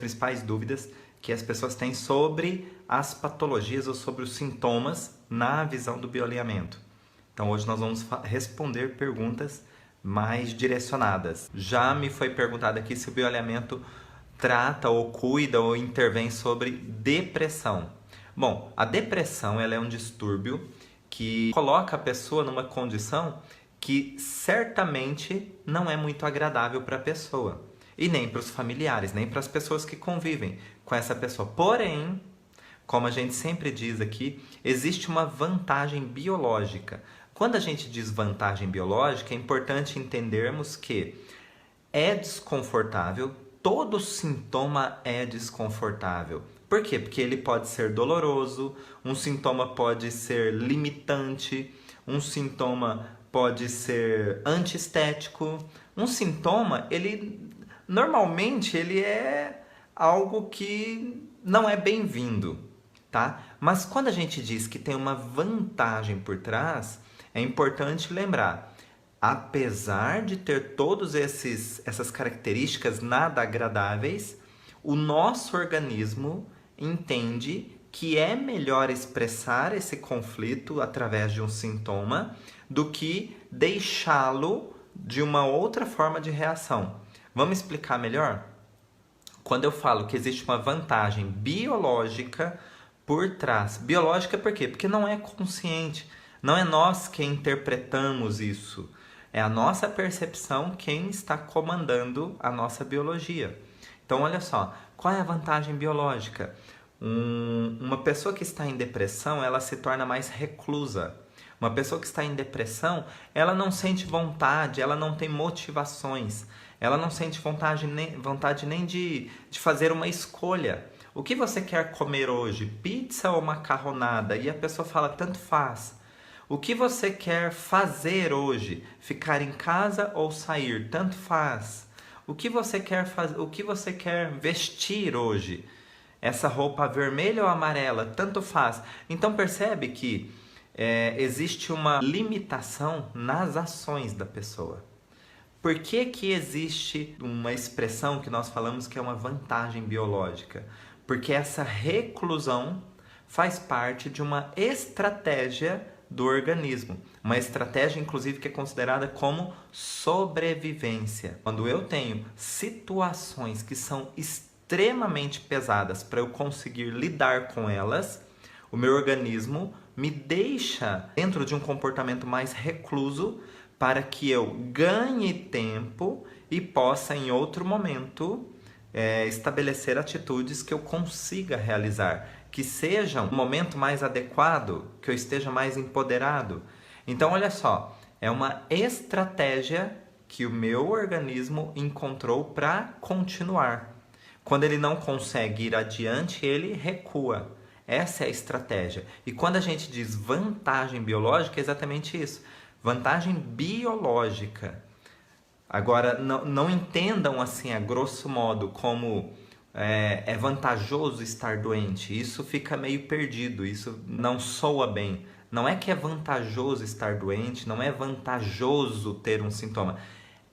Principais dúvidas que as pessoas têm sobre as patologias ou sobre os sintomas na visão do bioalinhamento. Então hoje nós vamos responder perguntas mais direcionadas. Já me foi perguntado aqui se o bioalinhamento trata ou cuida ou intervém sobre depressão. Bom, a depressão ela é um distúrbio que coloca a pessoa numa condição que certamente não é muito agradável para a pessoa. E nem para os familiares, nem para as pessoas que convivem com essa pessoa. Porém, como a gente sempre diz aqui, existe uma vantagem biológica. Quando a gente diz vantagem biológica, é importante entendermos que é desconfortável, todo sintoma é desconfortável. Por quê? Porque ele pode ser doloroso, um sintoma pode ser limitante, um sintoma pode ser antiestético. Um sintoma, normalmente ele é algo que não é bem-vindo, tá? Mas quando a gente diz que tem uma vantagem por trás, é importante lembrar, apesar de ter todas essas características nada agradáveis, o nosso organismo entende que é melhor expressar esse conflito através de um sintoma do que deixá-lo de uma outra forma de reação. Vamos explicar melhor? Quando eu falo que existe uma vantagem biológica por trás. Biológica por quê? Porque não é consciente. Não é nós quem interpretamos isso. É a nossa percepção quem está comandando a nossa biologia. Então, olha só. Qual é a vantagem biológica? Uma pessoa que está em depressão, ela se torna mais reclusa. Uma pessoa que está em depressão, ela não sente vontade, ela não tem motivações. Ela não sente vontade nem de fazer uma escolha. O que você quer comer hoje? Pizza ou macarronada? E a pessoa fala, tanto faz. O que você quer fazer hoje? Ficar em casa ou sair? Tanto faz. O que você quer fazer? O que você quer vestir hoje? Essa roupa vermelha ou amarela? Tanto faz. Então percebe que existe uma limitação nas ações da pessoa. Por que que existe uma expressão que nós falamos que é uma vantagem biológica? Porque essa reclusão faz parte de uma estratégia do organismo. Uma estratégia, inclusive, que é considerada como sobrevivência. Quando eu tenho situações que são extremamente pesadas para eu conseguir lidar com elas, o meu organismo me deixa dentro de um comportamento mais recluso para que eu ganhe tempo e possa, em outro momento, estabelecer atitudes que eu consiga realizar, que sejam um momento mais adequado, que eu esteja mais empoderado. Então, olha só, é uma estratégia que o meu organismo encontrou para continuar. Quando ele não consegue ir adiante, ele recua. Essa é a estratégia. E quando a gente diz vantagem biológica, é exatamente isso. Vantagem biológica. Agora, não entendam assim, a grosso modo, como é vantajoso estar doente. Isso fica meio perdido, isso não soa bem. Não é que é vantajoso estar doente, não é vantajoso ter um sintoma.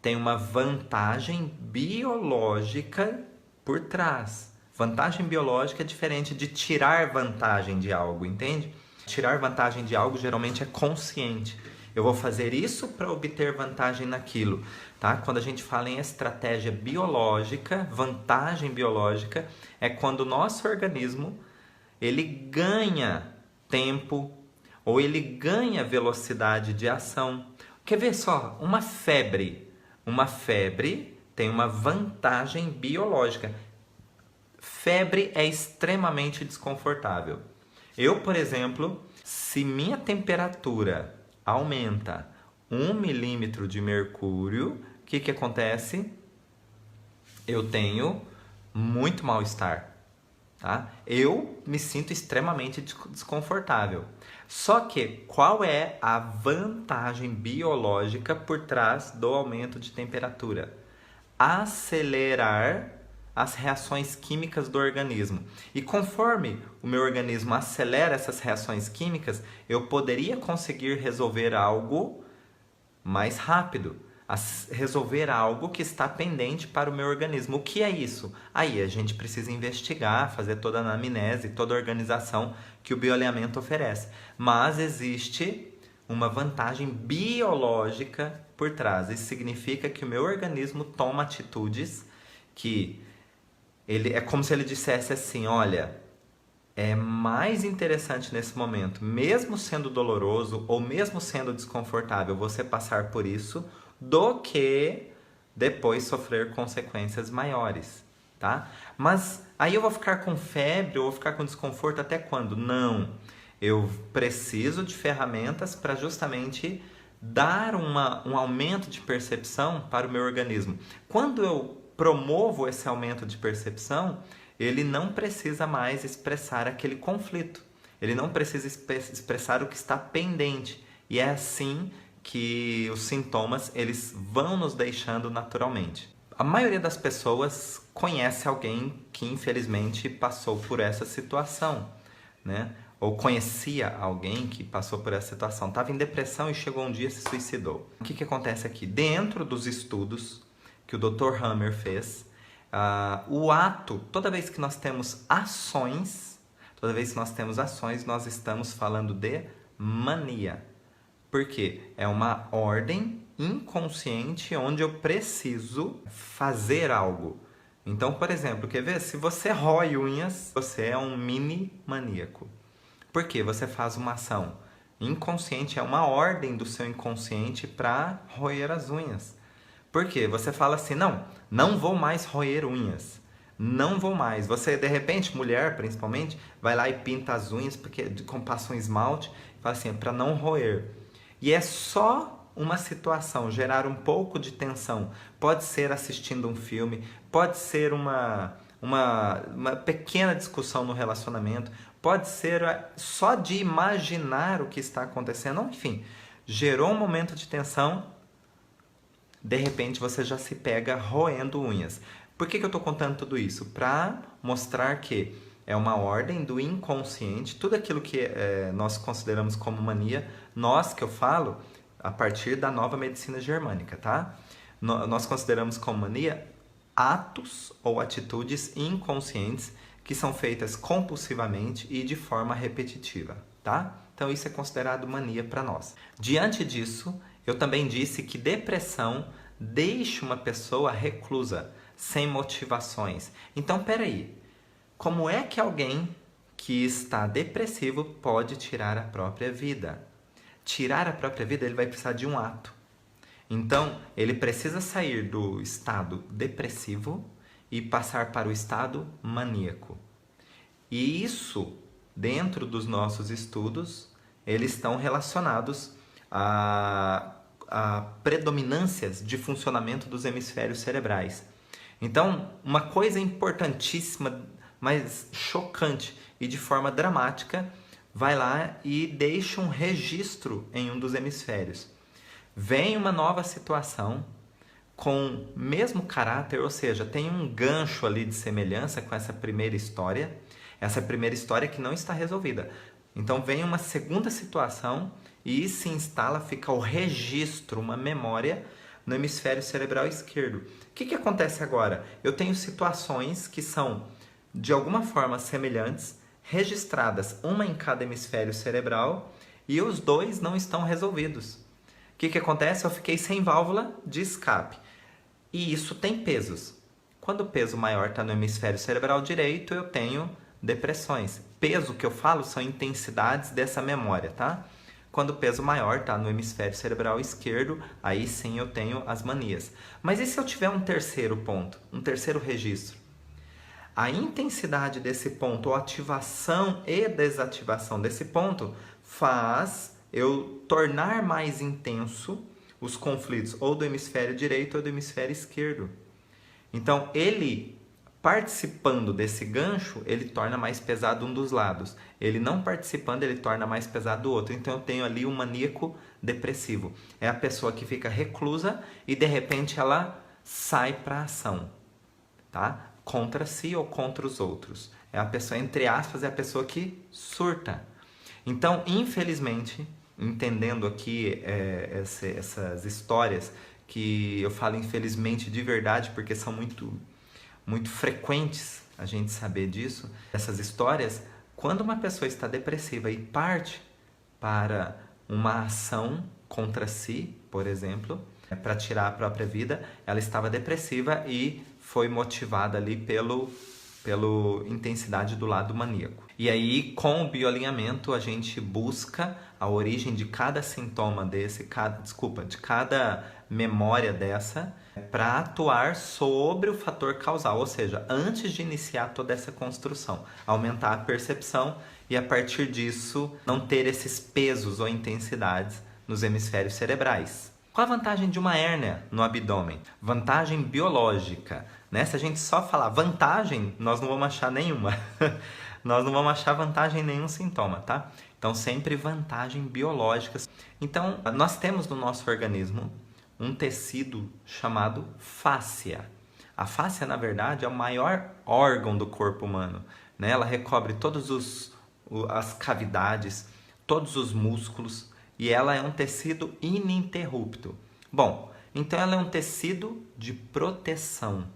Tem uma vantagem biológica por trás. Vantagem biológica é diferente de tirar vantagem de algo, entende? Tirar vantagem de algo geralmente é consciente. Eu vou fazer isso para obter vantagem naquilo, tá? Quando a gente fala em estratégia biológica, vantagem biológica, é quando o nosso organismo ele ganha tempo ou ele ganha velocidade de ação. Quer ver só? Uma febre tem uma vantagem biológica. Febre é extremamente desconfortável. Eu, por exemplo, se minha temperatura aumenta 1 milímetro de mercúrio, o que acontece? Eu tenho muito mal-estar, tá? Eu me sinto extremamente desconfortável. Só que qual é a vantagem biológica por trás do aumento de temperatura? Acelerar as reações químicas do organismo. E conforme o meu organismo acelera essas reações químicas, eu poderia conseguir resolver algo mais rápido. a resolver algo que está pendente para o meu organismo. O que é isso? Aí a gente precisa investigar, fazer toda a anamnese, toda a organização que o bioalinhamento oferece. Mas existe uma vantagem biológica por trás. Isso significa que o meu organismo toma atitudes que é como se ele dissesse assim, olha, é mais interessante nesse momento, mesmo sendo doloroso ou mesmo sendo desconfortável, você passar por isso, do que depois sofrer consequências maiores, tá? Mas aí eu vou ficar com febre ou vou ficar com desconforto até quando? Não. Eu preciso de ferramentas para justamente dar um aumento de percepção para o meu organismo. Quando eu promovo esse aumento de percepção, ele não precisa mais expressar aquele conflito. Ele não precisa expressar o que está pendente. E é assim que os sintomas eles vão nos deixando naturalmente. A maioria das pessoas conhece alguém que infelizmente passou por essa situação, né? Ou conhecia alguém que passou por essa situação. Estava em depressão e chegou um dia e se suicidou. O que acontece aqui? Dentro dos estudos que o Dr. Hammer fez, o ato, toda vez que nós temos ações, nós estamos falando de mania. Por quê? É uma ordem inconsciente onde eu preciso fazer algo. Então, por exemplo, quer ver? Se você rói unhas, você é um mini maníaco. Por quê? Você faz uma ação inconsciente, é uma ordem do seu inconsciente para roer as unhas. Por quê? Você fala assim, não vou mais roer unhas. Não vou mais. Você, de repente, mulher principalmente, vai lá e pinta as unhas passa um esmalte e fala assim, para não roer. E é só uma situação, gerar um pouco de tensão. Pode ser assistindo um filme, pode ser uma pequena discussão no relacionamento, pode ser só de imaginar o que está acontecendo. Enfim, gerou um momento de tensão, de repente você já se pega roendo unhas. Por que eu estou contando tudo isso? Para mostrar que é uma ordem do inconsciente, tudo aquilo que nós consideramos como mania, que eu falo a partir da nova medicina germânica, tá? Nós consideramos como mania atos ou atitudes inconscientes que são feitas compulsivamente e de forma repetitiva, tá? Então isso é considerado mania para nós. Diante disso, eu também disse que depressão deixa uma pessoa reclusa, sem motivações. Então, peraí, como é que alguém que está depressivo pode tirar a própria vida? Tirar a própria vida, ele vai precisar de um ato. Então, ele precisa sair do estado depressivo e passar para o estado maníaco. E isso, dentro dos nossos estudos, eles estão relacionados a predominâncias de funcionamento dos hemisférios cerebrais. Então, uma coisa importantíssima, mas chocante e de forma dramática, vai lá e deixa um registro em um dos hemisférios. Vem uma nova situação com mesmo caráter, ou seja, tem um gancho ali de semelhança com essa primeira história que não está resolvida. Então vem uma segunda situação e se instala, fica o registro, uma memória no hemisfério cerebral esquerdo. O que acontece agora? Eu tenho situações que são de alguma forma semelhantes, registradas, uma em cada hemisfério cerebral, e os dois não estão resolvidos. O que acontece? Eu fiquei sem válvula de escape. E isso tem pesos. Quando o peso maior está no hemisfério cerebral direito, eu tenho depressões. Peso que eu falo são intensidades dessa memória, tá? Quando o peso maior está no hemisfério cerebral esquerdo, aí sim eu tenho as manias. Mas e se eu tiver um terceiro ponto, um terceiro registro? A intensidade desse ponto, ou ativação e desativação desse ponto, faz eu tornar mais intenso os conflitos ou do hemisfério direito ou do hemisfério esquerdo. Então, ele participando desse gancho, ele torna mais pesado um dos lados. Ele não participando, ele torna mais pesado o outro. Então, eu tenho ali um maníaco depressivo. É a pessoa que fica reclusa e, de repente, ela sai para a ação, tá? Contra si ou contra os outros. É a pessoa, entre aspas, é a pessoa que surta. Então, infelizmente, entendendo aqui essas histórias que eu falo infelizmente de verdade, porque são muito frequentes a gente saber disso, essas histórias, quando uma pessoa está depressiva e parte para uma ação contra si, por exemplo, para tirar a própria vida, ela estava depressiva e foi motivada ali pela intensidade do lado maníaco. E aí, com o bioalinhamento, a gente busca a origem de cada sintoma desse, de cada memória dessa, para atuar sobre o fator causal, ou seja, antes de iniciar toda essa construção, aumentar a percepção e a partir disso não ter esses pesos ou intensidades nos hemisférios cerebrais. Qual a vantagem de uma hérnia no abdômen? Vantagem biológica, né? Se a gente só falar vantagem, nós não vamos achar nenhuma. Nós não vamos achar vantagem em nenhum sintoma, tá? Então, sempre vantagem biológica. Então, nós temos no nosso organismo um tecido chamado fáscia. A fáscia, na verdade, é o maior órgão do corpo humano, né? Ela recobre todas as cavidades, todos os músculos, e ela é um tecido ininterrupto. Bom, então ela é um tecido de proteção.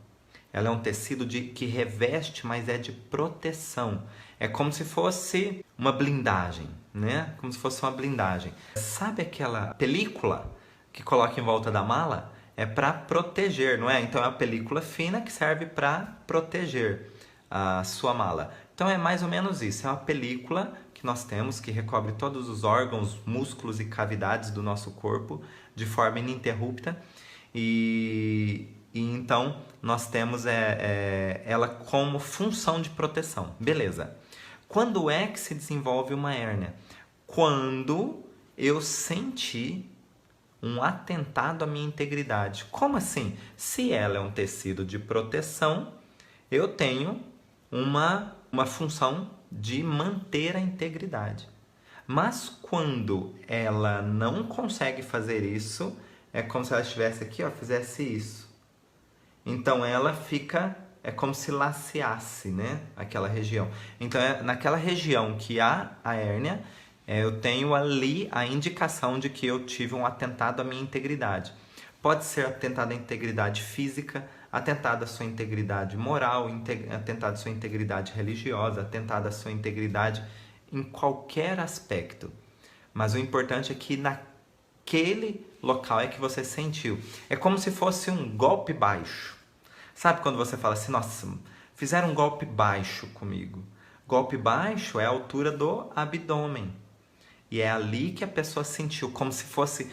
Ela é um tecido que reveste, mas é de proteção. É como se fosse uma blindagem, né? Como se fosse uma blindagem. Sabe aquela película que coloca em volta da mala? É para proteger, não é? Então é uma película fina que serve para proteger a sua mala. Então é mais ou menos isso. É uma película que nós temos que recobre todos os órgãos, músculos e cavidades do nosso corpo de forma ininterrupta. E então nós temos ela como função de proteção. Beleza. Quando é que se desenvolve uma hérnia? Quando eu senti um atentado à minha integridade. Como assim? Se ela é um tecido de proteção, eu tenho uma função de manter a integridade. Mas quando ela não consegue fazer isso, é como se ela estivesse aqui, ó, fizesse isso. Então ela fica, é como se laceasse, né, aquela região. Então naquela região que há a hérnia, eu tenho ali a indicação de que eu tive um atentado à minha integridade. Pode ser atentado à integridade física, atentado à sua integridade moral, atentado à sua integridade religiosa, atentado à sua integridade em qualquer aspecto. Mas o importante é que naquele local é que você sentiu. É como se fosse um golpe baixo. Sabe quando você fala assim, nossa, fizeram um golpe baixo comigo? Golpe baixo é a altura do abdômen. E é ali que a pessoa sentiu, como se fosse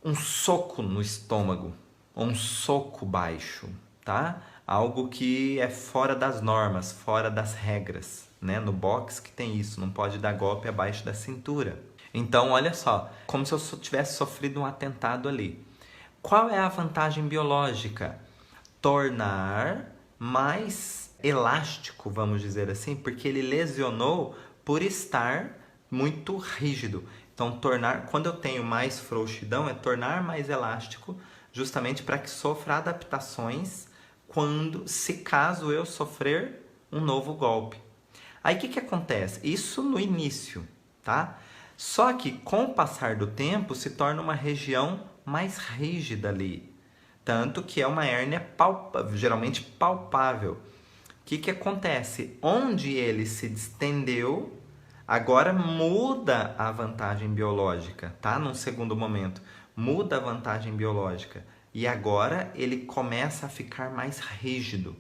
um soco no estômago, ou um soco baixo, tá? Algo que é fora das normas, fora das regras, né? No boxe que tem isso, não pode dar golpe abaixo da cintura. Então, olha só, como se eu tivesse sofrido um atentado ali. Qual é a vantagem biológica? Tornar mais elástico, vamos dizer assim, porque ele lesionou por estar muito rígido. Então, quando eu tenho mais frouxidão, é tornar mais elástico, justamente para que sofra adaptações caso eu sofrer um novo golpe. Aí o que acontece? Isso no início, tá? Só que com o passar do tempo se torna uma região mais rígida ali. Tanto que é uma hérnia geralmente palpável. O que acontece? Onde ele se distendeu, agora muda a vantagem biológica, tá? Num segundo momento, muda a vantagem biológica. E agora ele começa a ficar mais rígido,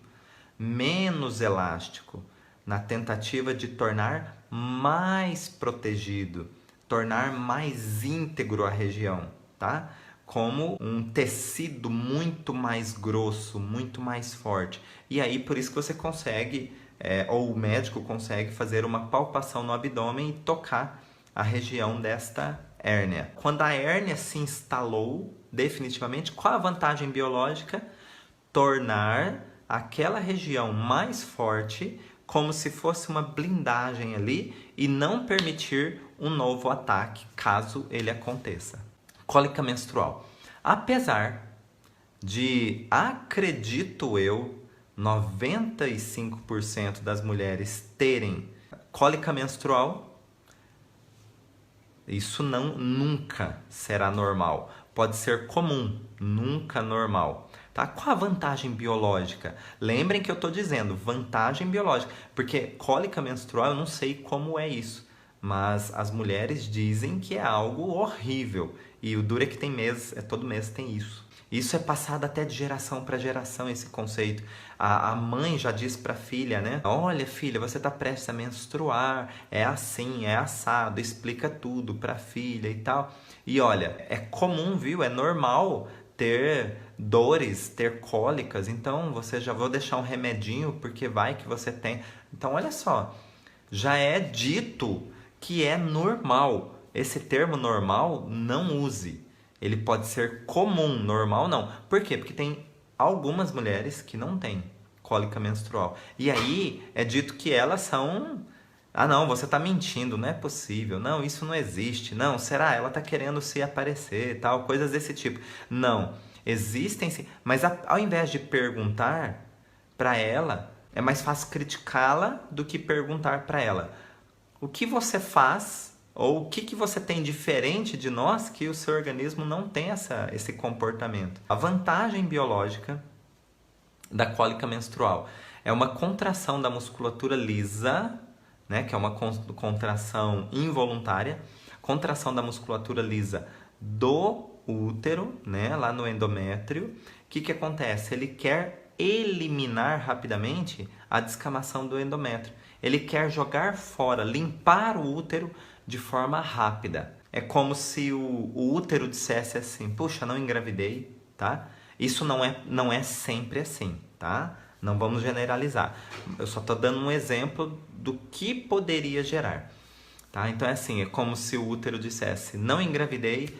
menos elástico, na tentativa de tornar mais protegido, tornar mais íntegro a região, tá? Como um tecido muito mais grosso, muito mais forte. E aí, por isso que você consegue, ou o médico consegue fazer uma palpação no abdômen e tocar a região desta hérnia. Quando a hérnia se instalou definitivamente, qual a vantagem biológica? Tornar aquela região mais forte, como se fosse uma blindagem ali, e não permitir um novo ataque, caso ele aconteça. Cólica menstrual. Apesar de, acredito eu, 95% das mulheres terem cólica menstrual, isso nunca será normal. pode ser comum, nunca normal. Tá? Qual a vantagem biológica? Lembrem que eu estou dizendo vantagem biológica, porque cólica menstrual eu não sei como é isso, mas as mulheres dizem que é algo horrível. E o duro é que tem meses, todo mês tem isso. Isso é passado até de geração para geração, esse conceito. A mãe já diz para a filha, né? Olha, filha, você está prestes a menstruar, é assim, é assado, explica tudo para a filha e tal. E olha, é comum, viu? É normal ter dores, ter cólicas, então você já vou deixar um remedinho porque vai que você tem. Então, olha só, já é dito que é normal. Esse termo normal, não use. Ele pode ser comum, normal não. Por quê? Porque tem algumas mulheres que não têm cólica menstrual. E aí é dito que elas são... Ah não, você está mentindo, não é possível. Não, isso não existe. Não, será? Ela está querendo se aparecer, tal, coisas desse tipo. Não, existem sim. Mas ao invés de perguntar para ela, é mais fácil criticá-la do que perguntar para ela. O que você faz ou o que você tem diferente de nós que o seu organismo não tem esse comportamento? A vantagem biológica da cólica menstrual é uma contração da musculatura lisa, né, que é uma contração involuntária, contração da musculatura lisa do útero, né, lá no endométrio. O que acontece? Ele quer eliminar rapidamente a descamação do endométrio. Ele quer jogar fora, limpar o útero de forma rápida. É como se o útero dissesse assim, puxa, não engravidei, tá? Isso não é sempre assim, tá? Não vamos generalizar. Eu só estou dando um exemplo do que poderia gerar, tá? Então é assim, é como se o útero dissesse, não engravidei,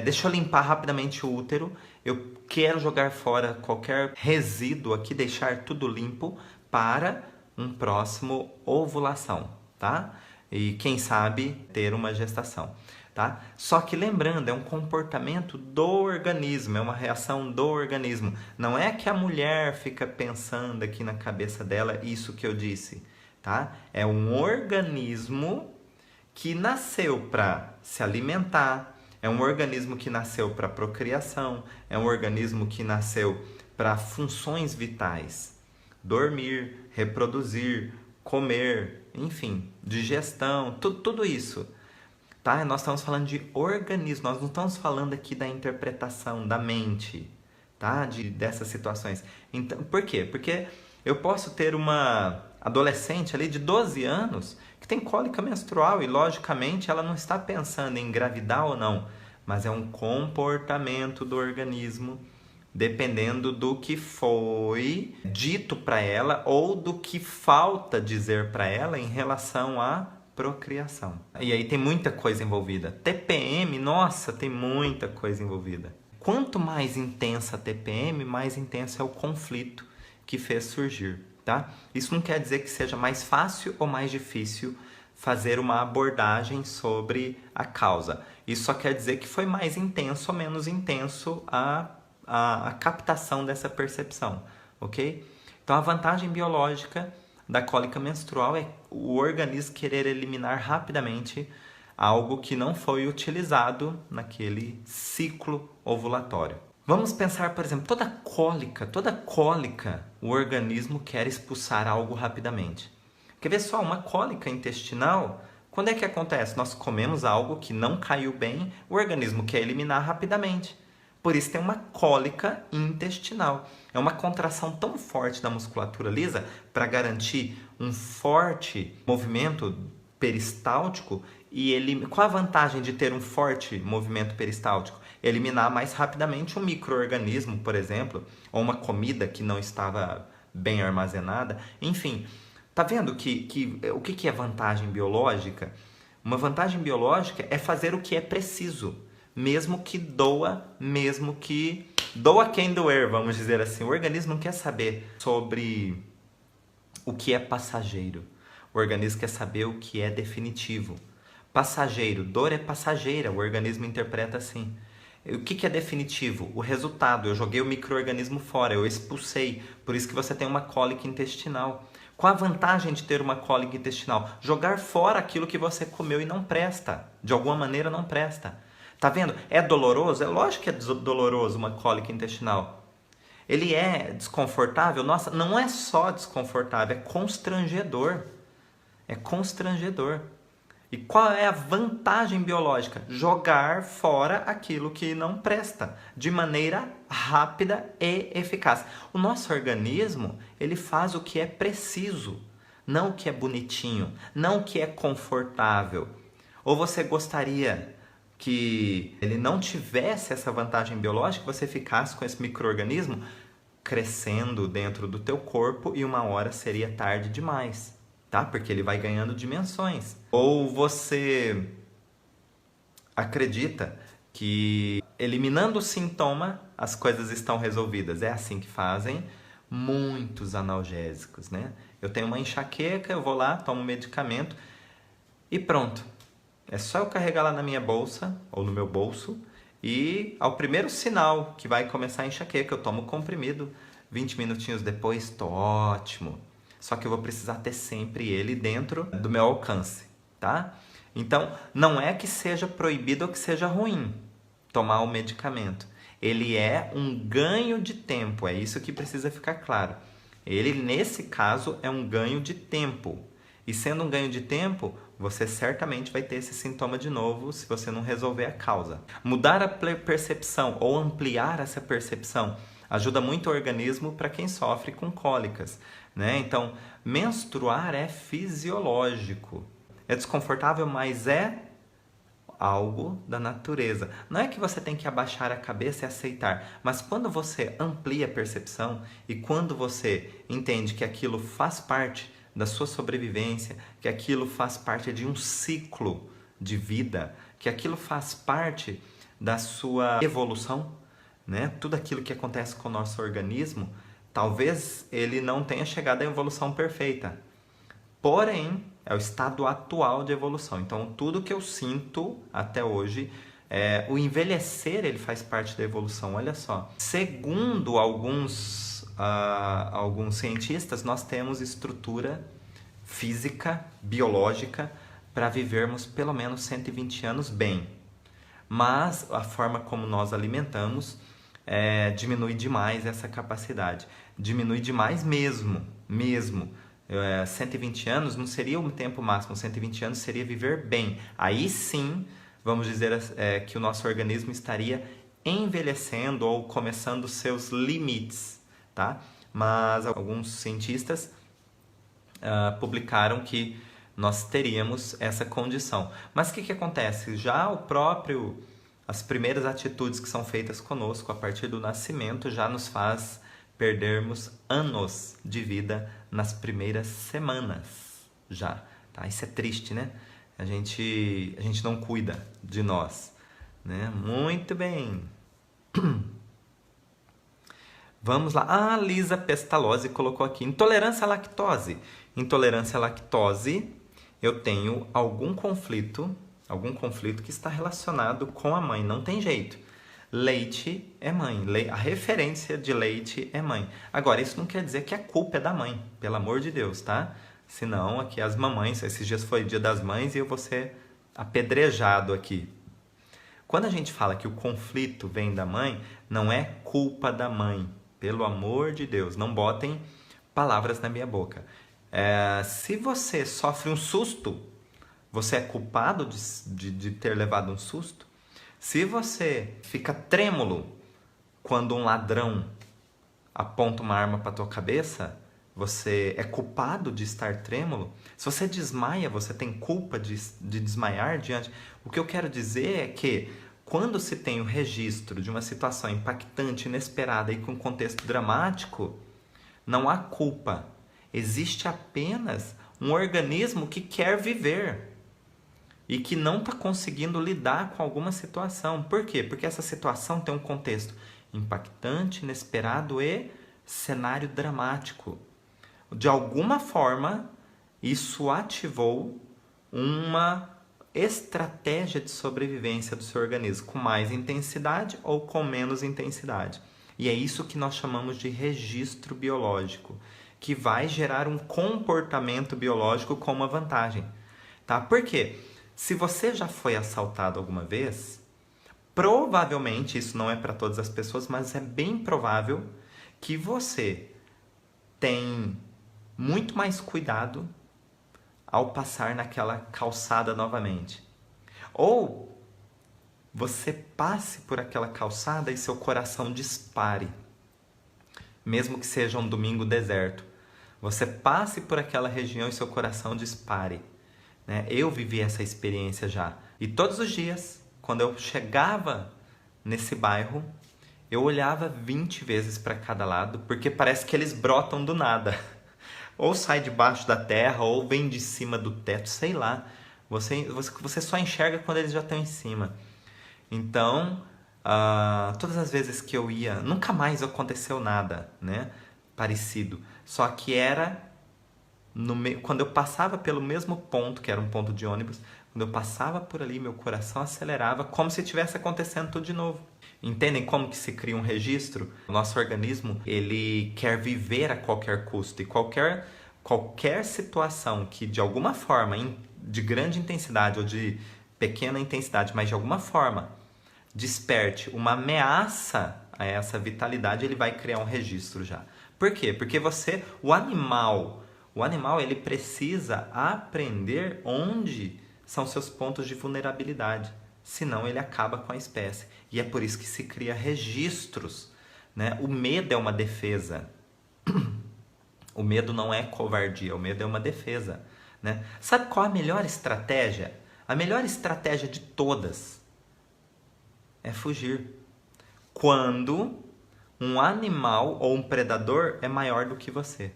deixa eu limpar rapidamente o útero, eu quero jogar fora qualquer resíduo aqui, deixar tudo limpo para um próximo ovulação, tá? E quem sabe ter uma gestação, tá? Só que lembrando, é um comportamento do organismo, é uma reação do organismo. Não é que a mulher fica pensando aqui na cabeça dela isso que eu disse, tá? É um organismo que nasceu para se alimentar, é um organismo que nasceu para procriação, é um organismo que nasceu para funções vitais. Dormir, reproduzir, comer, enfim, digestão, tudo isso. Tá? Nós estamos falando de organismo, nós não estamos falando aqui da interpretação da mente, tá? Dessas situações. Então, por quê? Porque eu posso ter uma adolescente ali de 12 anos que tem cólica menstrual e, logicamente, ela não está pensando em engravidar ou não, mas é um comportamento do organismo dependendo do que foi dito para ela ou do que falta dizer para ela em relação à procriação. E aí tem muita coisa envolvida. TPM, nossa, tem muita coisa envolvida. Quanto mais intensa a TPM, mais intenso é o conflito que fez surgir, tá? Isso não quer dizer que seja mais fácil ou mais difícil fazer uma abordagem sobre a causa. Isso só quer dizer que foi mais intenso ou menos intenso a captação dessa percepção, ok? Então a vantagem biológica da cólica menstrual é o organismo querer eliminar rapidamente algo que não foi utilizado naquele ciclo ovulatório. Vamos pensar, por exemplo, toda cólica, o organismo quer expulsar algo rapidamente. Quer ver só, uma cólica intestinal, quando é que acontece? Nós comemos algo que não caiu bem, o organismo quer eliminar rapidamente. Por isso tem uma cólica intestinal. É uma contração tão forte da musculatura lisa para garantir um forte movimento peristáltico. Qual a vantagem de ter um forte movimento peristáltico? Eliminar mais rapidamente um micro-organismo, por exemplo, ou uma comida que não estava bem armazenada. Enfim, tá vendo o que é vantagem biológica? Uma vantagem biológica é fazer o que é preciso. Mesmo que doa quem doer, vamos dizer assim. O organismo não quer saber sobre o que é passageiro. O organismo quer saber o que é definitivo. Passageiro, dor é passageira, o organismo interpreta assim. O que é definitivo? O resultado, eu joguei o micro-organismo fora, eu expulsei, por isso que você tem uma cólica intestinal. Qual a vantagem de ter uma cólica intestinal? Jogar fora aquilo que você comeu e não presta, de alguma maneira não presta. Tá vendo? É doloroso? É lógico que é doloroso uma cólica intestinal. Ele é desconfortável? Nossa, não é só desconfortável, é constrangedor. É constrangedor. E qual é a vantagem biológica? Jogar fora aquilo que não presta, de maneira rápida e eficaz. O nosso organismo, ele faz o que é preciso, não o que é bonitinho, não o que é confortável. Ou você gostaria que ele não tivesse essa vantagem biológica, você ficasse com esse micro-organismo crescendo dentro do teu corpo e uma hora seria tarde demais, tá? Porque ele vai ganhando dimensões. Ou você acredita que eliminando o sintoma as coisas estão resolvidas. É assim que fazem muitos analgésicos, né? Eu tenho uma enxaqueca, eu vou lá, tomo um medicamento e pronto. É só eu carregar lá na minha bolsa ou no meu bolso e ao primeiro sinal que vai começar a enxaqueca, eu tomo comprimido. 20 minutinhos depois, tô ótimo. Só que eu vou precisar ter sempre ele dentro do meu alcance, tá? Então, não é que seja proibido ou que seja ruim tomar o medicamento. Ele é um ganho de tempo, é isso que precisa ficar claro. Ele, nesse caso, é um ganho de tempo. E sendo um ganho de tempo, você certamente vai ter esse sintoma de novo se você não resolver a causa. Mudar a percepção ou ampliar essa percepção ajuda muito o organismo para quem sofre com cólicas, né? Então, menstruar é fisiológico. É desconfortável, mas é algo da natureza. Não é que você tem que abaixar a cabeça e aceitar, mas quando você amplia a percepção e quando você entende que aquilo faz parte da sua sobrevivência, que aquilo faz parte de um ciclo de vida, que aquilo faz parte da sua evolução, né? Tudo aquilo que acontece com o nosso organismo, talvez ele não tenha chegado à evolução perfeita. Porém, é o estado atual de evolução. Então, tudo que eu sinto até hoje, o envelhecer, ele faz parte da evolução. Olha só. Segundo alguns cientistas, nós temos estrutura física, biológica, para vivermos pelo menos 120 anos bem. Mas a forma como nós alimentamos diminui demais essa capacidade. Diminui demais mesmo. 120 anos não seria o tempo máximo, 120 anos seria viver bem. Aí sim, vamos dizer que o nosso organismo estaria envelhecendo ou começando seus limites, tá? Mas alguns cientistas publicaram que nós teríamos essa condição. Mas o que acontece? Já as primeiras atitudes que são feitas conosco a partir do nascimento já nos faz perdermos anos de vida nas primeiras semanas já, tá? Isso é triste, né? A gente não cuida de nós, né? Muito bem. Vamos lá. Ah, Lisa Pestalozzi colocou aqui. Intolerância à lactose. Intolerância à lactose, eu tenho algum conflito que está relacionado com a mãe. Não tem jeito. Leite é mãe. A referência de leite é mãe. Agora, isso não quer dizer que a culpa é da mãe. Pelo amor de Deus, tá? Senão, aqui as mamães... Esses dias foi dia das mães e eu vou ser apedrejado aqui. Quando a gente fala que o conflito vem da mãe, não é culpa da mãe. Pelo amor de Deus, não botem palavras na minha boca. Se você sofre um susto, você é culpado de ter levado um susto? Se você fica trêmulo quando um ladrão aponta uma arma para tua cabeça, você é culpado de estar trêmulo? Se você desmaia, você tem culpa de desmaiar diante... O que eu quero dizer é que quando se tem o registro de uma situação impactante, inesperada e com contexto dramático, não há culpa. Existe apenas um organismo que quer viver e que não está conseguindo lidar com alguma situação. Por quê? Porque essa situação tem um contexto impactante, inesperado e cenário dramático. De alguma forma, isso ativou uma estratégia de sobrevivência do seu organismo, com mais intensidade ou com menos intensidade. E é isso que nós chamamos de registro biológico, que vai gerar um comportamento biológico com uma vantagem. Tá? Por quê? Se você já foi assaltado alguma vez, Provavelmente, isso não é para todas as pessoas, mas é bem provável que você tem muito mais cuidado ao passar naquela calçada novamente. Ou você passe por aquela calçada e seu coração dispare, mesmo que seja um domingo deserto. Você passe por aquela região e seu coração dispare. Né? Eu vivi essa experiência já. E todos os dias, quando eu chegava nesse bairro, eu olhava 20 vezes para cada lado, porque parece que eles brotam do nada. Ou sai debaixo da terra, ou vem de cima do teto, sei lá. Você só enxerga quando eles já estão em cima. Então, todas as vezes que eu ia, nunca mais aconteceu nada, né? Parecido. Só que era quando eu passava pelo mesmo ponto, que era um ponto de ônibus, quando eu passava por ali, meu coração acelerava, como se estivesse acontecendo tudo de novo. Entendem como que se cria um registro? O nosso organismo, ele quer viver a qualquer custo, e qualquer situação que de alguma forma, de grande intensidade ou de pequena intensidade, mas de alguma forma desperte uma ameaça a essa vitalidade, ele vai criar um registro já. Por quê? Porque o animal ele precisa aprender onde são seus pontos de vulnerabilidade, senão ele acaba com a espécie. E é por isso que se cria registros, né? O medo é uma defesa. O medo não é covardia, o medo é uma defesa, né? Sabe qual a melhor estratégia? A melhor estratégia de todas é fugir. Quando um animal ou um predador é maior do que você.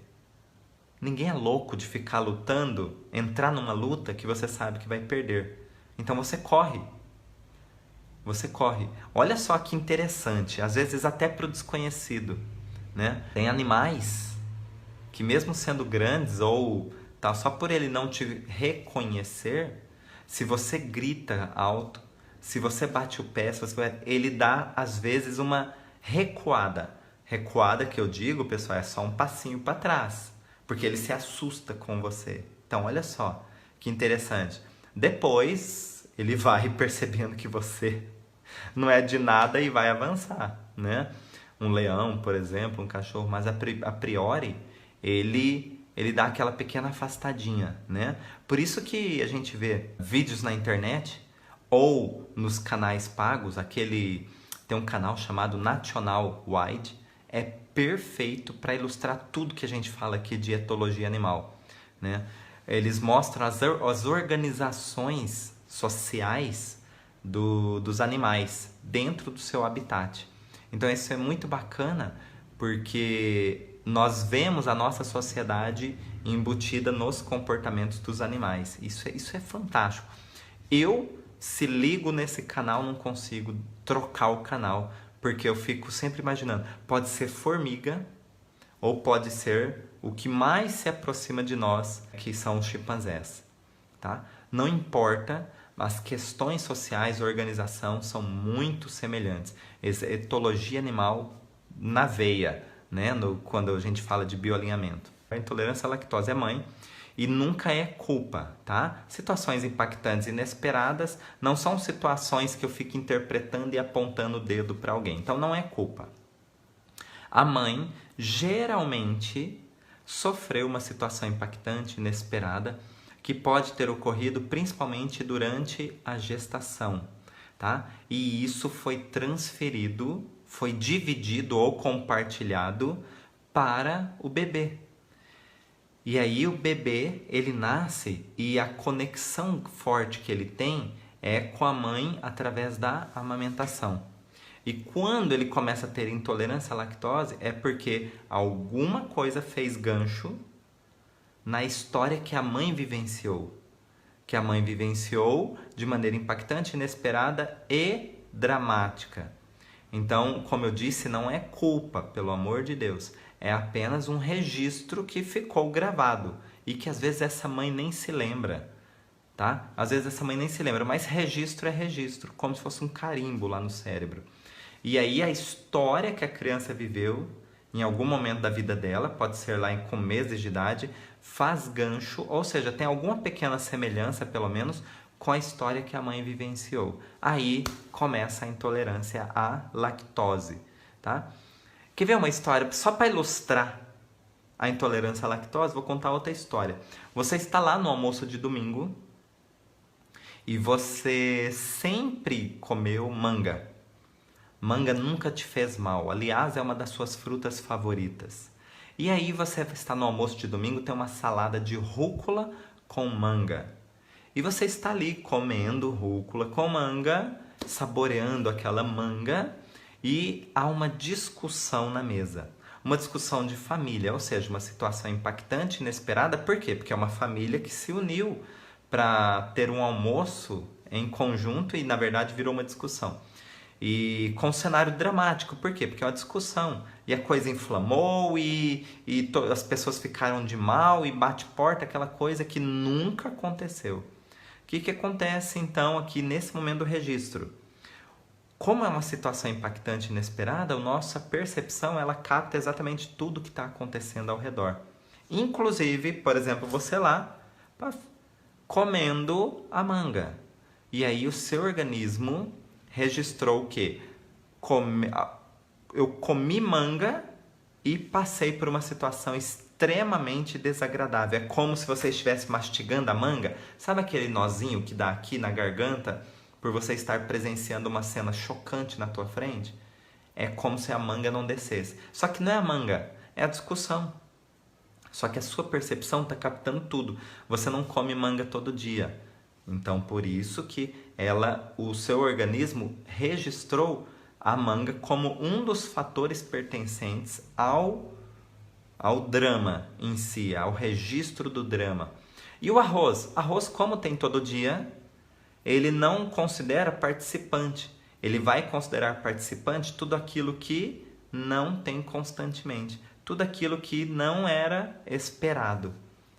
Ninguém é louco de ficar lutando, entrar numa luta que você sabe que vai perder. Então você corre. Você corre. Olha só que interessante, às vezes até para o desconhecido, né? Tem animais que mesmo sendo grandes ou tal, só por ele não te reconhecer, se você grita alto, se você bate o pé, ele dá às vezes uma recuada. Recuada que eu digo, pessoal, é só um passinho para trás, porque ele se assusta com você. Então, olha só que interessante. Depois, ele vai percebendo que você não é de nada e vai avançar, né? Um leão, por exemplo, um cachorro, mas a priori, ele dá aquela pequena afastadinha, né? Por isso que a gente vê vídeos na internet ou nos canais pagos, tem um canal chamado National Wide, é perfeito para ilustrar tudo que a gente fala aqui de etologia animal, né? Eles mostram as organizações sociais dos animais dentro do seu habitat. Então isso é muito bacana porque nós vemos a nossa sociedade embutida nos comportamentos dos animais. Isso é fantástico. Se ligo nesse canal, não consigo trocar o canal, porque eu fico sempre imaginando, pode ser formiga ou pode ser o que mais se aproxima de nós, que são os chimpanzés, tá? Não importa, as questões sociais, organização são muito semelhantes. Etologia animal na veia, né? Quando a gente fala de bioalinhamento. A intolerância à lactose é mãe e nunca é culpa, tá? Situações impactantes, inesperadas, não são situações que eu fico interpretando e apontando o dedo para alguém. Então não é culpa. A mãe geralmente sofreu uma situação impactante, inesperada, que pode ter ocorrido principalmente durante a gestação, tá? E isso foi transferido, foi dividido ou compartilhado para o bebê. E aí o bebê, ele nasce e a conexão forte que ele tem é com a mãe através da amamentação. E quando ele começa a ter intolerância à lactose é porque alguma coisa fez gancho na história que a mãe vivenciou. Que a mãe vivenciou de maneira impactante, inesperada e dramática. Então, como eu disse, não é culpa, pelo amor de Deus. É apenas um registro que ficou gravado e que às vezes essa mãe nem se lembra, tá? Às vezes essa mãe nem se lembra, mas registro é registro, como se fosse um carimbo lá no cérebro. E aí a história que a criança viveu em algum momento da vida dela, pode ser lá com meses de idade, faz gancho, ou seja, tem alguma pequena semelhança, pelo menos, com a história que a mãe vivenciou. Aí começa a intolerância à lactose, tá? Quer ver uma história só para ilustrar a intolerância à lactose? Vou contar outra história. Você está lá no almoço de domingo e você sempre comeu manga. Manga nunca te fez mal. Aliás, é uma das suas frutas favoritas. E aí você está no almoço de domingo, tem uma salada de rúcula com manga. E você está ali comendo rúcula com manga, saboreando aquela manga, e há uma discussão na mesa. Uma discussão de família, ou seja, uma situação impactante, inesperada. Por quê? Porque é uma família que se uniu para ter um almoço em conjunto e, na verdade, virou uma discussão. E com um cenário dramático. Por quê? Porque é uma discussão. E a coisa inflamou e as pessoas ficaram de mal e bate porta, aquela coisa que nunca aconteceu. O que acontece então aqui nesse momento do registro? Como é uma situação impactante e inesperada, a nossa percepção ela capta exatamente tudo que está acontecendo ao redor. Inclusive, por exemplo, você lá comendo a manga. E aí o seu organismo registrou o quê? Eu comi manga e passei por uma situação extremamente desagradável. É como se você estivesse mastigando a manga. Sabe aquele nozinho que dá aqui na garganta por você estar presenciando uma cena chocante na tua frente? É como se a manga não descesse. Só que não é a manga, é a discussão. Só que a sua percepção está captando tudo. Você não come manga todo dia. Então, por isso que o seu organismo registrou a manga como um dos fatores pertencentes ao drama em si, ao registro do drama. E o arroz? Arroz, como tem todo dia, ele não considera participante. Ele vai considerar participante tudo aquilo que não tem constantemente. Tudo aquilo que não era esperado.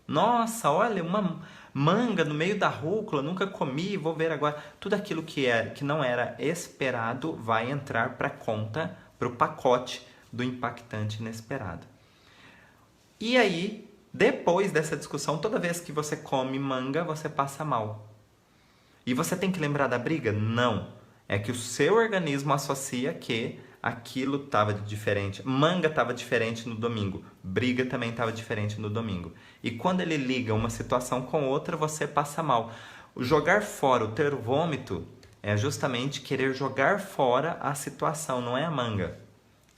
Nossa, olha, uma manga no meio da rúcula, nunca comi, vou ver agora. Tudo aquilo que não era esperado vai entrar para a conta, para o pacote do impactante inesperado. E aí, depois dessa discussão, toda vez que você come manga, você passa mal. E você tem que lembrar da briga? Não. É que o seu organismo associa que aquilo estava diferente. Manga estava diferente no domingo. Briga também estava diferente no domingo. E quando ele liga uma situação com outra, você passa mal. O jogar fora, o ter vômito, é justamente querer jogar fora a situação, não é a manga.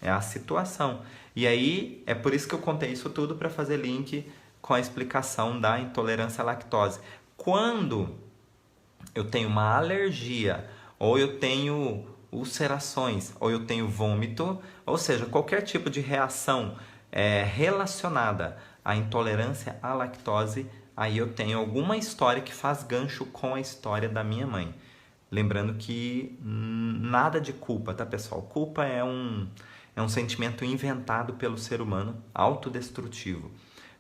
É a situação. E aí, é por isso que eu contei isso tudo para fazer link com a explicação da intolerância à lactose. Quando eu tenho uma alergia, ou eu tenho ulcerações, ou eu tenho vômito, ou seja, qualquer tipo de reação relacionada à intolerância à lactose, aí eu tenho alguma história que faz gancho com a história da minha mãe. Lembrando que nada de culpa, tá, pessoal? Culpa é um sentimento inventado pelo ser humano, autodestrutivo.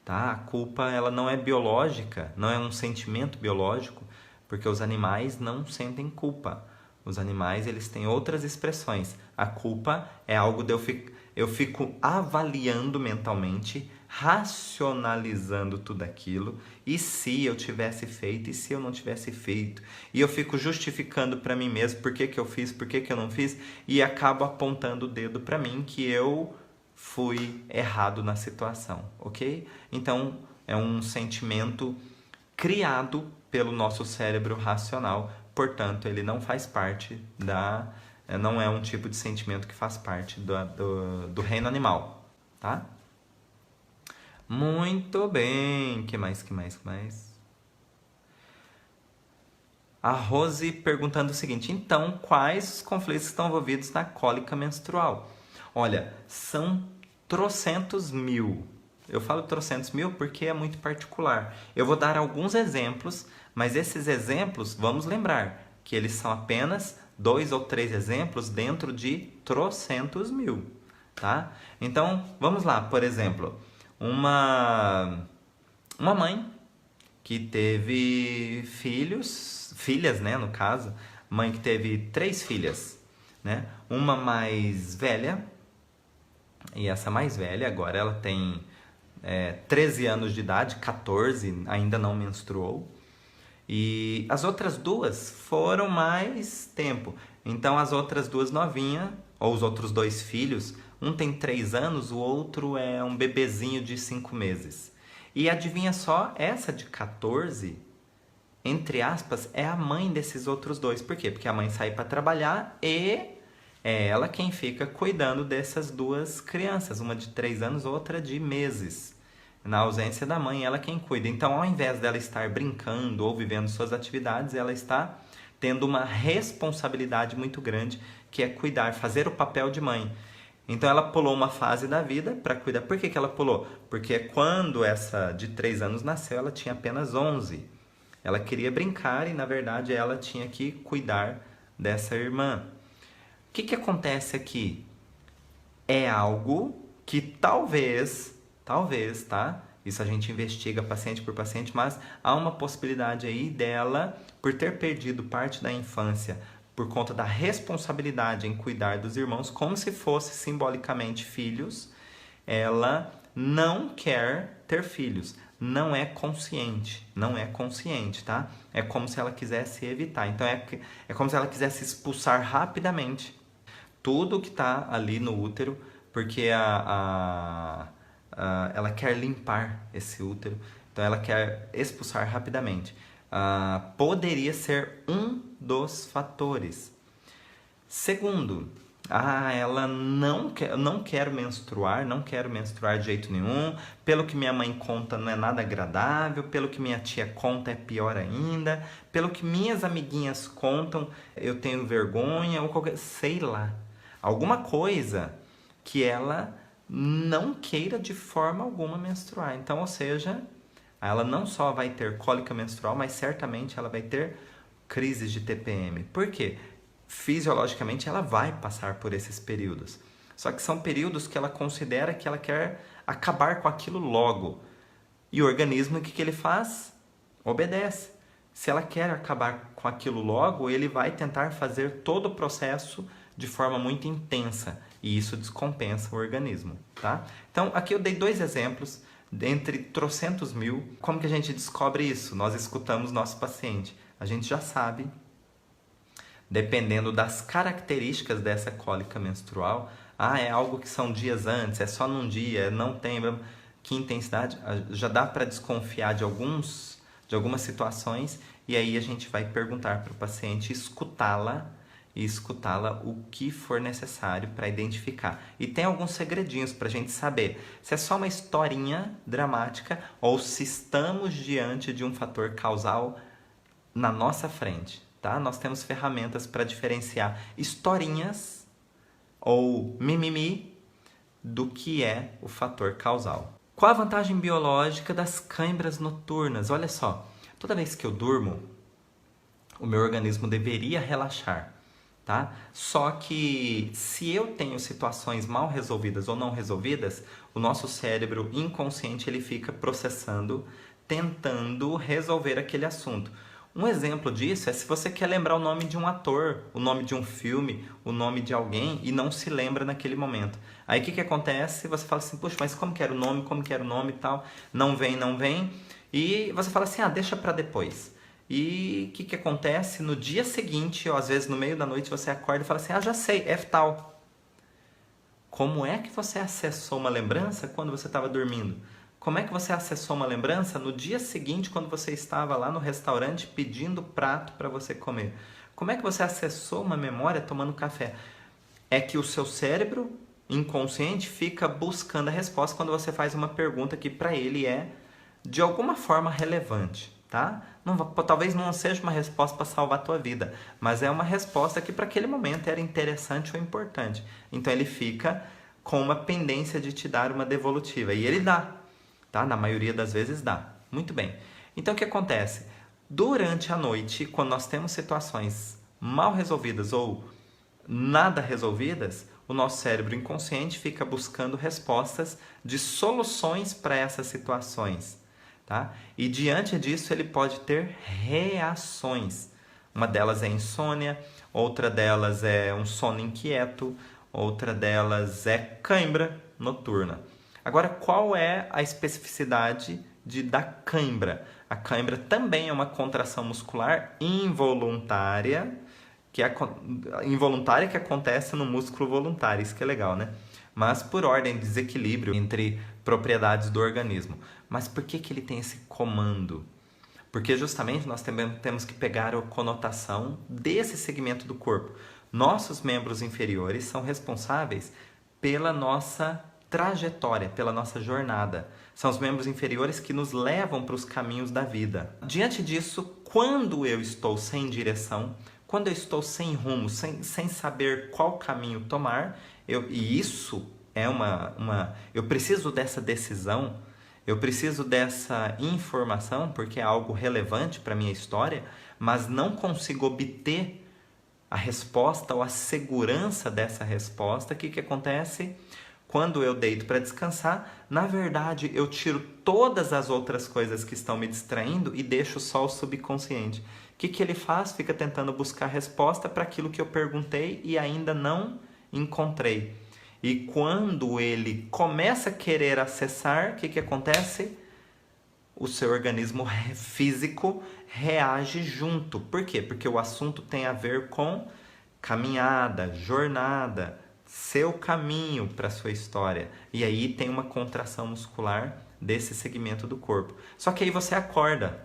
Tá? A culpa ela não é biológica, não é um sentimento biológico, porque os animais não sentem culpa. Os animais eles têm outras expressões. A culpa é algo de eu fico avaliando mentalmente, racionalizando tudo aquilo, e se eu tivesse feito, e se eu não tivesse feito, e eu fico justificando para mim mesmo por que eu fiz, por que eu não fiz, e acabo apontando o dedo para mim que eu fui errado na situação, ok? Então, é um sentimento criado pelo nosso cérebro racional, portanto, ele não faz parte não é um tipo de sentimento que faz parte do reino animal, tá? Muito bem, que mais? A Rose perguntando o seguinte, então, quais os conflitos estão envolvidos na cólica menstrual? Olha, são trocentos mil. Eu falo trocentos mil porque é muito particular. Eu vou dar alguns exemplos, mas esses exemplos, vamos lembrar que eles são apenas 2 ou 3 exemplos dentro de trocentos mil, tá? Então, vamos lá, por exemplo, uma mãe que teve filhas, né, no caso, mãe que teve 3 filhas, né? Uma mais velha, e essa mais velha agora ela tem 13 anos de idade, 14, ainda não menstruou. E as outras duas foram mais tempo. Então as outras duas novinhas, ou os outros dois filhos, um tem 3 anos, o outro é um bebezinho de 5 meses. E adivinha só, essa de 14, entre aspas, é a mãe desses outros dois. Por quê? Porque a mãe sai para trabalhar e é ela quem fica cuidando dessas duas crianças, uma de 3 anos, outra de meses. Na ausência da mãe, ela quem cuida. Então, ao invés dela estar brincando ou vivendo suas atividades, ela está tendo uma responsabilidade muito grande, que é cuidar, fazer o papel de mãe. Então, ela pulou uma fase da vida para cuidar. Por que ela pulou? Porque quando essa de 3 anos nasceu, ela tinha apenas 11. Ela queria brincar e, na verdade, ela tinha que cuidar dessa irmã. O que acontece aqui? É algo que talvez, tá? Isso a gente investiga paciente por paciente, mas há uma possibilidade aí dela, por ter perdido parte da infância, por conta da responsabilidade em cuidar dos irmãos, como se fosse simbolicamente filhos, ela não quer ter filhos. Não é consciente, tá? É como se ela quisesse evitar. Então é como se ela quisesse expulsar rapidamente tudo que está ali no útero, porque ela quer limpar esse útero, então ela quer expulsar rapidamente. Poderia ser um dos fatores. Segundo, ela não quero menstruar, não quero menstruar de jeito nenhum, pelo que minha mãe conta não é nada agradável, pelo que minha tia conta é pior ainda, pelo que minhas amiguinhas contam eu tenho vergonha, ou sei lá. Alguma coisa que ela não queira de forma alguma menstruar. Então, ou seja, ela não só vai ter cólica menstrual, mas certamente ela vai ter crises de TPM. Por quê? Fisiologicamente ela vai passar por esses períodos. Só que são períodos que ela considera que ela quer acabar com aquilo logo. E o organismo, o que ele faz? Obedece. Se ela quer acabar com aquilo logo, ele vai tentar fazer todo o processo de forma muito intensa, e isso descompensa o organismo, tá? Então, aqui eu dei 2 exemplos, dentre trocentos mil. Como que a gente descobre isso? Nós escutamos nosso paciente. A gente já sabe, dependendo das características dessa cólica menstrual, é algo que são dias antes, é só num dia, não tem que intensidade, já dá para desconfiar de algumas situações, e aí a gente vai perguntar para o paciente, escutá-la o que for necessário para identificar. E tem alguns segredinhos para a gente saber se é só uma historinha dramática ou se estamos diante de um fator causal na nossa frente, tá? Nós temos ferramentas para diferenciar historinhas ou mimimi do que é o fator causal. Qual a vantagem biológica das cãibras noturnas? Olha só, toda vez que eu durmo, o meu organismo deveria relaxar. Tá? Só que se eu tenho situações mal resolvidas ou não resolvidas, o nosso cérebro inconsciente ele fica processando, tentando resolver aquele assunto. Um exemplo disso é se você quer lembrar o nome de um ator, o nome de um filme, o nome de alguém e não se lembra naquele momento. Aí o que acontece? Você fala assim, puxa, mas como que era o nome e tal? Não vem. E você fala assim, deixa para depois. E o que acontece? No dia seguinte, ou às vezes no meio da noite, você acorda e fala assim, já sei, é tal. Como é que você acessou uma lembrança quando você estava dormindo? Como é que você acessou uma lembrança no dia seguinte, quando você estava lá no restaurante pedindo prato para você comer? Como é que você acessou uma memória tomando café? É que o seu cérebro inconsciente fica buscando a resposta quando você faz uma pergunta que para ele é de alguma forma relevante. Tá? Talvez não seja uma resposta para salvar a tua vida, mas é uma resposta que para aquele momento era interessante ou importante. Então ele fica com uma pendência de te dar uma devolutiva. E ele dá, tá? Na maioria das vezes dá. Muito bem. Então o que acontece? Durante a noite, quando nós temos situações mal resolvidas ou nada resolvidas, o nosso cérebro inconsciente fica buscando respostas de soluções para essas situações. Tá? E diante disso ele pode ter reações. Uma delas é insônia, outra delas é um sono inquieto, outra delas é cãibra noturna. Agora, qual é a especificidade da cãibra? A cãibra também é uma contração muscular involuntária, que acontece no músculo voluntário. Isso que é legal, né? Mas por ordem de desequilíbrio entre propriedades do organismo. Mas por que ele tem esse comando? Porque justamente nós também temos que pegar a conotação desse segmento do corpo. Nossos membros inferiores são responsáveis pela nossa trajetória, pela nossa jornada. São os membros inferiores que nos levam para os caminhos da vida. Diante disso, quando eu estou sem direção, quando eu estou sem rumo, sem saber qual caminho tomar, eu preciso dessa decisão, eu preciso dessa informação, porque é algo relevante para a minha história, mas não consigo obter a resposta ou a segurança dessa resposta. O que acontece? Quando eu deito para descansar, na verdade eu tiro todas as outras coisas que estão me distraindo e deixo só o subconsciente. O que ele faz? Fica tentando buscar resposta para aquilo que eu perguntei e ainda não encontrei. E quando ele começa a querer acessar, o que acontece? O seu organismo físico reage junto. Por quê? Porque o assunto tem a ver com caminhada, jornada, seu caminho para a sua história. E aí tem uma contração muscular desse segmento do corpo. Só que aí você acorda.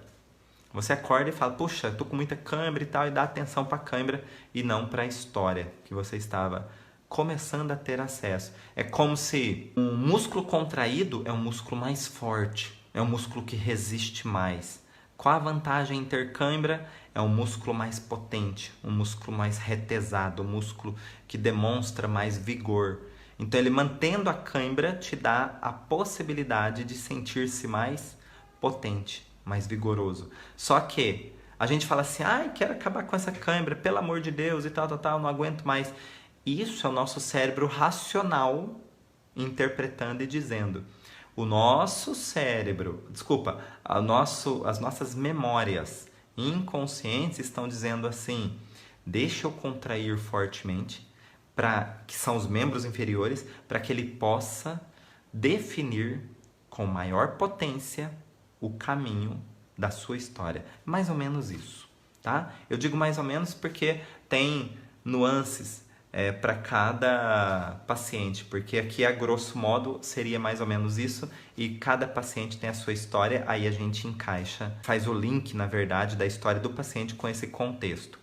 Você acorda e fala, puxa, tô com muita cãibra e tal, e dá atenção para a cãibra e não para a história que você estava começando a ter acesso. É como se um músculo contraído é um músculo mais forte, é um músculo que resiste mais. Qual a vantagem em ter cãibra? É um músculo mais potente, um músculo mais retesado, um músculo que demonstra mais vigor. Então ele mantendo a cãibra te dá a possibilidade de sentir-se mais potente, mais vigoroso. Só que a gente fala assim, ai, quero acabar com essa cãibra, pelo amor de Deus e tal, não aguento mais. Isso é o nosso cérebro racional interpretando e dizendo. O nosso cérebro, as nossas memórias inconscientes estão dizendo assim, deixa eu contrair fortemente, que são os membros inferiores, para que ele possa definir com maior potência o caminho da sua história. Mais ou menos isso, tá? Eu digo mais ou menos porque tem nuances para cada paciente, porque aqui a grosso modo seria mais ou menos isso, e cada paciente tem a sua história, aí a gente encaixa, faz o link, na verdade, da história do paciente com esse contexto.